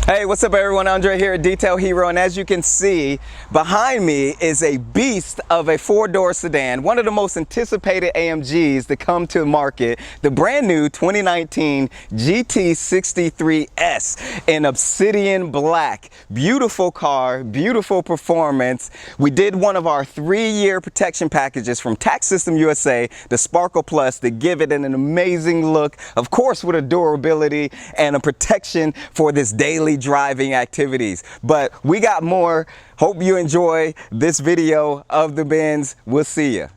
Hey, what's up everyone? Andre here at Detail Hero, and as you can see behind me is a beast of a four-door sedan, one of the most anticipated AMGs to come to market, the brand new 2019 GT63s in obsidian black. Beautiful car, beautiful performance. We did one of our 3-year protection packages from TACSystem USA, the Sparkle Plus, to give it an amazing look, of course with a durability and a protection for this daily driving activities. But we got more. Hope you enjoy this video of the Benz. We'll see you.